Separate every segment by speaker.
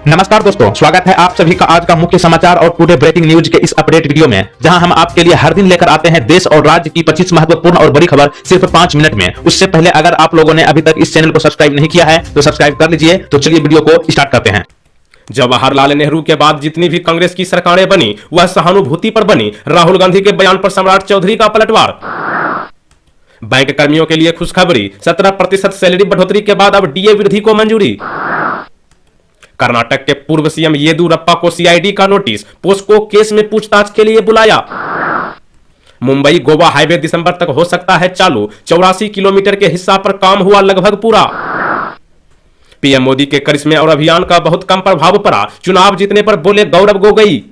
Speaker 1: नमस्कार दोस्तों, स्वागत है आप सभी का आज का मुख्य समाचार और टुडे ब्रेकिंग न्यूज के इस अपडेट वीडियो में, जहां हम आपके लिए हर दिन लेकर आते हैं देश और राज्य की 25 महत्वपूर्ण और बड़ी खबर सिर्फ 5 मिनट में। उससे पहले अगर आप लोगों ने अभी तक इस चैनल को सब्सक्राइब नहीं किया है तो सब्सक्राइब कर लीजिए। तो चलिए वीडियो को स्टार्ट करते हैं।
Speaker 2: जवाहरलाल नेहरू के बाद जितनी भी कांग्रेस की सरकारें बनी वह सहानुभूति पर बनी। राहुल गांधी के बयान पर सम्राट चौधरी का पलटवार। बैंक कर्मियों के लिए खुशखबरी, 17% सैलरी बढ़ोतरी के बाद अब डीए वृद्धि को मंजूरी। कर्नाटक के पूर्व सीएम येदियुरप्पा को सीआईडी का नोटिस, पोस्को केस में पूछताछ के लिए बुलाया। मुंबई गोवा हाईवे दिसंबर तक हो सकता है चालू, 84 किलोमीटर के हिस्सा पर काम हुआ लगभग पूरा। पीएम मोदी के करिश्मे और अभियान का बहुत कम प्रभाव पड़ा, चुनाव जीतने पर बोले गौरव गोगोई।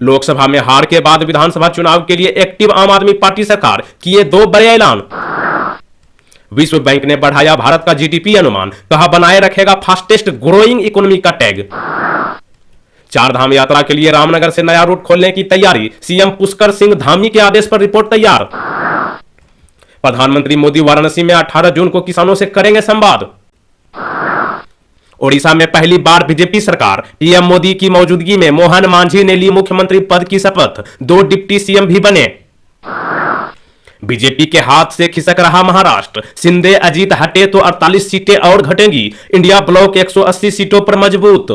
Speaker 2: लोकसभा में हार के बाद विधानसभा चुनाव के लिए एक्टिव आम आदमी पार्टी सरकार, किए 2 बड़े ऐलान। विश्व बैंक ने बढ़ाया भारत का जीडीपी अनुमान, कहा बनाए रखेगा फास्टेस्ट ग्रोइंग इकोनॉमी का टैग। चारधाम यात्रा के लिए रामनगर से नया रूट खोलने की तैयारी, सीएम पुष्कर सिंह धामी के आदेश पर रिपोर्ट तैयार। प्रधानमंत्री मोदी वाराणसी में 18 जून को किसानों से करेंगे संवाद। ओडिशा में पहली बार बीजेपी सरकार, पीएम मोदी की मौजूदगी में मोहन मांझी ने ली मुख्यमंत्री पद की शपथ, 2 डिप्टी सीएम भी बने। बीजेपी के हाथ से खिसक रहा महाराष्ट्र, शिंदे अजीत हटे तो 48 सीटें और घटेंगी, इंडिया ब्लॉक 180 सीटों पर मजबूत।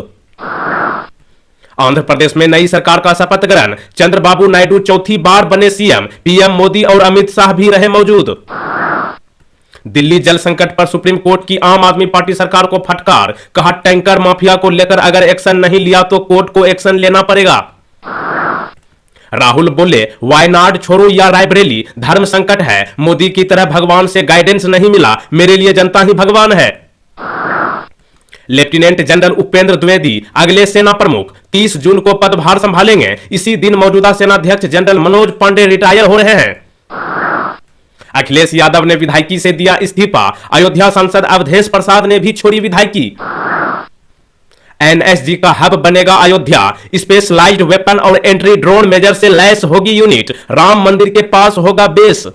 Speaker 2: आंध्र प्रदेश में नई सरकार का शपथ ग्रहण, चंद्रबाबू नायडू चौथी बार बने सीएम, पीएम मोदी और अमित शाह भी रहे मौजूद। दिल्ली जल संकट पर सुप्रीम कोर्ट की आम आदमी पार्टी सरकार को फटकार, कहा टैंकर माफिया को लेकर अगर एक्शन नहीं लिया तो कोर्ट को एक्शन लेना पड़ेगा। राहुल बोले वायनाड छोड़ो या रायबरेली, धर्म संकट है, मोदी की तरह भगवान से गाइडेंस नहीं मिला, मेरे लिए जनता ही भगवान है। लेफ्टिनेंट जनरल उपेंद्र द्विवेदी अगले सेना प्रमुख, 30 जून को पदभार संभालेंगे। इसी दिन मौजूदा सेनाध्यक्ष जनरल मनोज पांडे रिटायर हो रहे हैं। अखिलेश यादव ने विधायकी से दिया इस्तीफा, अयोध्या सांसद अवधेश प्रसाद ने भी छोड़ी विधायकी। एनएसजी का हब बनेगा अयोध्या, स्पेशलाइज्ड वेपन और एंट्री ड्रोन मेजर से लैस होगी यूनिट, राम मंदिर के पास होगा बेस।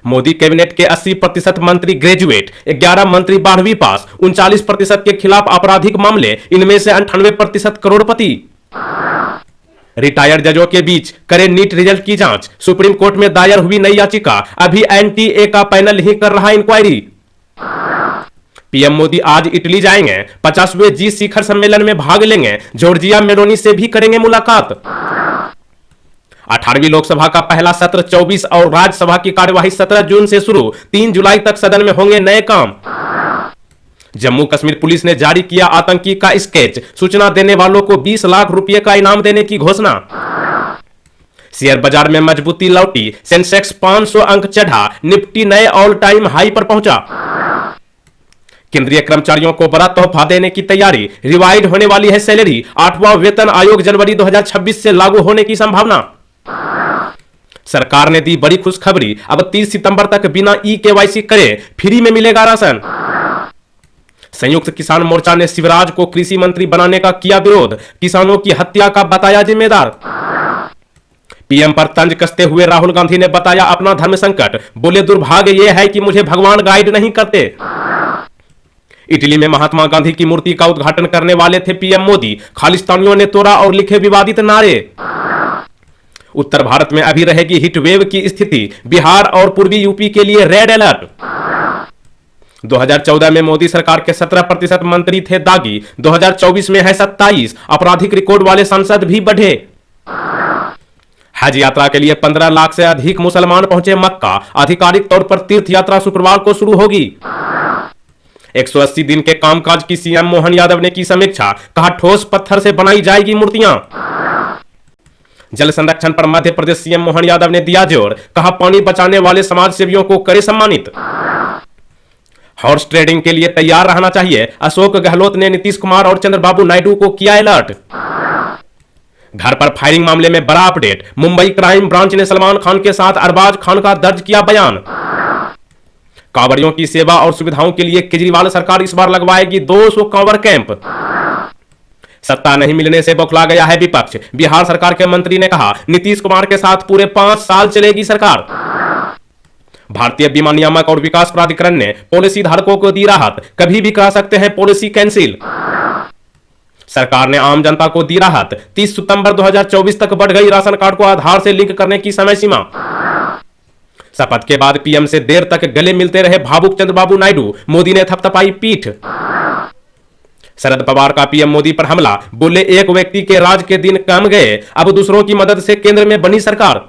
Speaker 2: मोदी कैबिनेट के 80% मंत्री ग्रेजुएट, 11 मंत्री 12वीं पास, 39% के खिलाफ आपराधिक मामले, इनमें से 98% करोड़पति। रिटायर्ड जजों के बीच करें नीट रिजल्ट की जांच, सुप्रीम कोर्ट में दायर हुई नई याचिका, अभी एनटीए का पैनल ही कर रहा इंक्वायरी। पीएम मोदी आज इटली जाएंगे, 50वें जी शिखर सम्मेलन में भाग लेंगे, जॉर्जिया मेलोनी से भी करेंगे मुलाकात। 18वीं लोकसभा का पहला सत्र 24 और राज्यसभा की कार्यवाही 17 जून से शुरू, 3 जुलाई तक सदन में होंगे नए काम। जम्मू कश्मीर पुलिस ने जारी किया आतंकी का स्केच, सूचना देने वालों को 20 लाख रुपए का इनाम देने की घोषणा। शेयर बाजार में मजबूती लौटी, सेंसेक्स 500 अंक चढ़ा, निफ्टी नए ऑल टाइम हाई पर पहुंचा। केंद्रीय कर्मचारियों को बड़ा तोहफा देने की तैयारी, रिवाइड होने वाली है सैलरी, 8वां वेतन आयोग जनवरी 2026 से लागू होने की संभावना। सरकार ने दी बड़ी खुशखबरी, अब 30 सितंबर तक बिना ई-केवाईसी करे फ्री में मिलेगा राशन। संयुक्त किसान मोर्चा ने शिवराज को कृषि मंत्री बनाने का किया विरोध, किसानों की हत्या का बताया जिम्मेदार। पीएम पर तंज कसते हुए राहुल गांधी ने बताया अपना धर्म संकट, बोले दुर्भाग्य यह है कि मुझे भगवान गाइड नहीं करते। इटली में महात्मा गांधी की मूर्ति का उद्घाटन करने वाले थे पीएम मोदी, खालिस्तानियों ने तोड़ा और लिखे विवादित नारे। उत्तर भारत में अभी रहेगी हीट वेव की स्थिति, बिहार और पूर्वी यूपी के लिए रेड अलर्ट। 2014 में मोदी सरकार के 17% मंत्री थे दागी, 2024 में है 27, आपराधिक रिकॉर्ड वाले सांसद भी बढ़े। हज यात्रा के लिए 15 लाख से अधिक मुसलमान पहुंचे मक्का, आधिकारिक तौर पर तीर्थ यात्रा शुक्रवार को शुरू होगी। 180 दिन के कामकाज की सीएम मोहन यादव ने की समीक्षा, कहा ठोस पत्थर से बनाई जाएगी मूर्तियां। जल संरक्षण पर मध्य प्रदेश सीएम मोहन यादव ने दिया जोर, कहा पानी बचाने वाले समाज सेवियों को करे सम्मानित। हॉर्स ट्रेडिंग के लिए तैयार रहना चाहिए, अशोक गहलोत ने नीतीश कुमार और चंद्रबाबू नायडू को किया अलर्ट। घर पर फायरिंग मामले में बड़ा अपडेट, मुंबई क्राइम ब्रांच ने सलमान खान के साथ अरबाज खान का दर्ज किया बयान। कांवड़ियों की सेवा और सुविधाओं के लिए केजरीवाल सरकार इस बार लगवाएगी 200 कांवड़ कैंप। सत्ता नहीं मिलने से बौखला गया है विपक्ष, बिहार सरकार के मंत्री ने कहा नीतीश कुमार के साथ पूरे 5 साल चलेगी सरकार। भारतीय बीमा नियामक और विकास प्राधिकरण ने पॉलिसी धारकों को दी राहत, कभी भी करा सकते हैं पॉलिसी कैंसिल। सरकार ने आम जनता को दी राहत, 30 सितंबर 2024 तक बढ़ गई राशन कार्ड को आधार से लिंक करने की समय सीमा। शपथ के बाद पीएम से देर तक गले मिलते रहे भावुक चंद्रबाबू नायडू, मोदी ने थपथपाई पीठ। शरद पवार का पीएम मोदी पर हमला, बोले एक व्यक्ति के राज के दिन कम गए, अब दूसरों की मदद से केंद्र में बनी सरकार।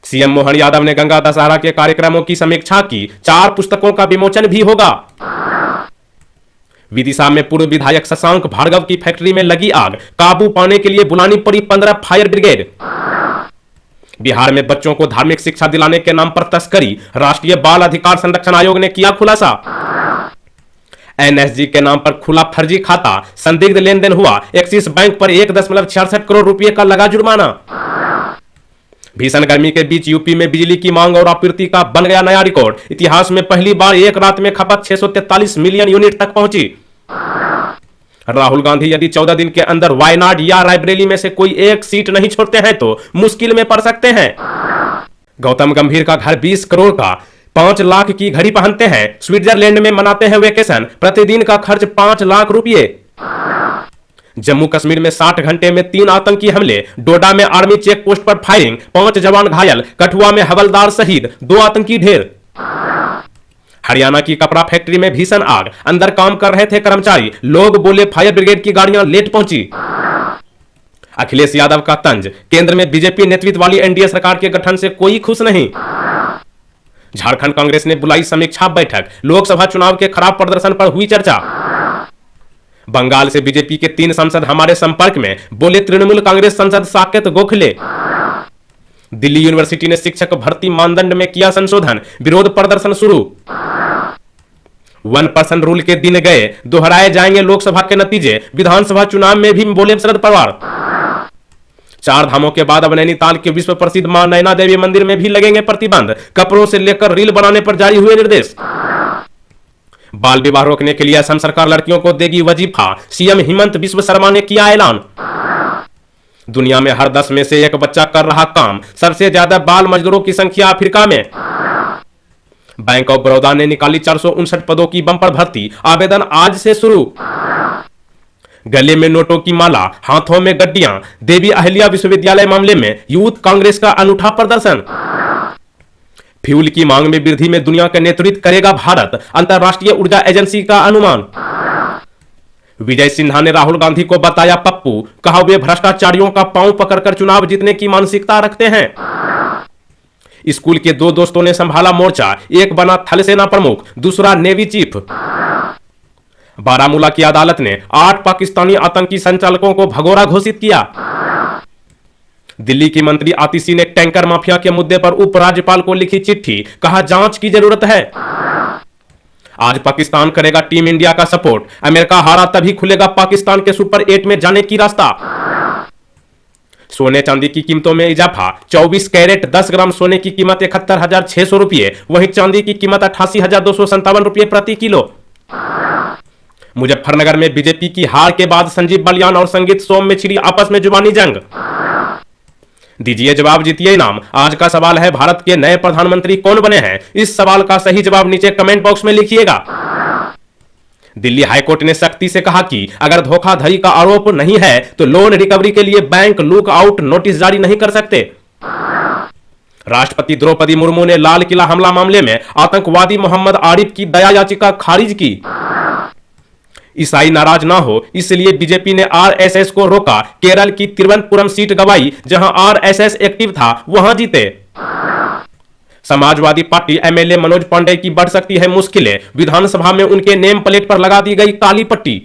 Speaker 2: सीएम मोहन यादव ने गंगा दशहरा के कार्यक्रमों की समीक्षा की, 4 पुस्तकों का विमोचन भी होगा। विदिशा में पूर्व विधायक शशांक भार्गव की फैक्ट्री में लगी आग, काबू पाने के लिए बुलानी पड़ी 15 फायर ब्रिगेड। बिहार में बच्चों को धार्मिक शिक्षा दिलाने के नाम पर तस्करी, राष्ट्रीय बाल अधिकार संरक्षण आयोग ने किया खुलासा। एनएसजी के नाम पर खुला फर्जी खाता, संदिग्ध लेन देन हुआ, एक्सिस बैंक पर 1.66 करोड़ रुपए का लगा जुर्माना। भीषण गर्मी के बीच यूपी में बिजली की मांग और आपूर्ति का बन गया नया रिकॉर्ड, इतिहास में पहली बार एक रात में खपत 643 मिलियन यूनिट तक पहुंची। राहुल गांधी यदि 14 दिन के अंदर वायनाड या रायबरेली में से कोई एक सीट नहीं छोड़ते हैं तो मुश्किल में पड़ सकते हैं। गौतम गंभीर का घर 20 करोड़ का, 5 लाख की घड़ी पहनते हैं, स्विट्जरलैंड में मनाते हैं वेकेशन, प्रतिदिन का खर्च 5 लाख रुपए। जम्मू कश्मीर में 60 घंटे में 3 आतंकी हमले, डोडा में आर्मी चेक पोस्ट पर फायरिंग, 5 जवान घायल, कठुआ में हवलदार शहीद, 2 आतंकी ढेर। हरियाणा की कपड़ा फैक्ट्री में भीषण आग, अंदर काम कर रहे थे कर्मचारी, लोग बोले फायर ब्रिगेड की गाड़ियां लेट पहुंची। अखिलेश यादव का तंज, केंद्र में बीजेपी नेतृत्व वाली एनडीए सरकार के गठन से कोई खुश नहीं। झारखंड कांग्रेस ने बुलाई समीक्षा बैठक, लोकसभा चुनाव के खराब प्रदर्शन पर हुई चर्चा। बंगाल से बीजेपी के 3 सांसद हमारे संपर्क में, बोले तृणमूल कांग्रेस सांसद साकेत गोखले। दिल्ली यूनिवर्सिटी ने शिक्षक भर्ती मानदंड में किया संशोधन, विरोध प्रदर्शन शुरू। 1% रूल के दिन गए, दोहराए जाएंगे लोकसभा के नतीजे, विधानसभा चुनाव में भी बोले शरद पवार। 4 धामों के बाद अब नैनीताल के विश्व प्रसिद्ध मां नैना देवी मंदिर में भी लगेंगे प्रतिबंध, कपड़ों से लेकर रील बनाने पर जारी हुए निर्देश। बाल विवाह रोकने के लिए असम सरकार लड़कियों को देगी वजीफा, सीएम हेमंत बिस्व शर्मा ने किया ऐलान। दुनिया में हर 10 में से 1 बच्चा कर रहा काम, सबसे ज्यादा बाल मजदूरों की संख्या अफ्रीका में। बैंक ऑफ बड़ौदा ने निकाली 459 पदों की बम्पर भर्ती, आवेदन आज से शुरू। गले में नोटों की माला, हाथों में गड्डियां, देवी अहिल्या विश्वविद्यालय मामले में यूथ कांग्रेस का अनूठा प्रदर्शन। फ्यूल की मांग में वृद्धि में दुनिया का नेतृत्व करेगा भारत, अंतरराष्ट्रीय ऊर्जा एजेंसी का अनुमान। विजय सिन्हा ने राहुल गांधी को बताया पप्पू, कहा वे भ्रष्टाचारियों का पांव पकड़कर चुनाव जीतने की मानसिकता रखते हैं। स्कूल के 2 दोस्तों ने संभाला मोर्चा, एक बना थल सेना प्रमुख, दूसरा नेवी चीफ। बारामूला की अदालत ने 8 पाकिस्तानी आतंकी संचालकों को भगोड़ा घोषित किया। दिल्ली की मंत्री आतिशी ने टैंकर माफिया के मुद्दे पर उपराज्यपाल को लिखी चिट्ठी, कहा जांच की जरूरत है। आज पाकिस्तान करेगा टीम इंडिया का सपोर्ट, अमेरिका हारा तभी खुलेगा पाकिस्तान के सुपर 8 में जाने की रास्ता। सोने चांदी की कीमतों में इजाफा, 24 कैरेट 10 ग्राम सोने की कीमत 71,600 रुपये, वहीं चांदी की कीमत 88,257 रुपये प्रति किलो। मुजफ्फरनगर में बीजेपी की हार के बाद संजीव बलियान और संगीत सोम में छिड़ी आपस में जुबानी जंग। दीजिए जवाब, जीतिए इनाम। आज का सवाल है, भारत के नए प्रधानमंत्री कौन बने हैं? इस सवाल का सही जवाब नीचे कमेंट बॉक्स में लिखिएगा। दिल्ली हाईकोर्ट ने सख्ती से कहा कि अगर धोखाधड़ी का आरोप नहीं है तो लोन रिकवरी के लिए बैंक लुक आउट नोटिस जारी नहीं कर सकते। राष्ट्रपति द्रौपदी मुर्मू ने लाल किला हमला मामले में आतंकवादी मोहम्मद आरिफ की दया याचिका खारिज की। ईसाई नाराज ना हो इसलिए बीजेपी ने आरएसएस को रोका, केरल की तिरुवनंतपुरम सीट गवाई, जहां आरएसएस एक्टिव था वहां जीते। समाजवादी पार्टी एमएलए मनोज पांडे की बढ़ सकती है मुश्किलें, विधानसभा में उनके नेम प्लेट पर लगा दी गई काली पट्टी।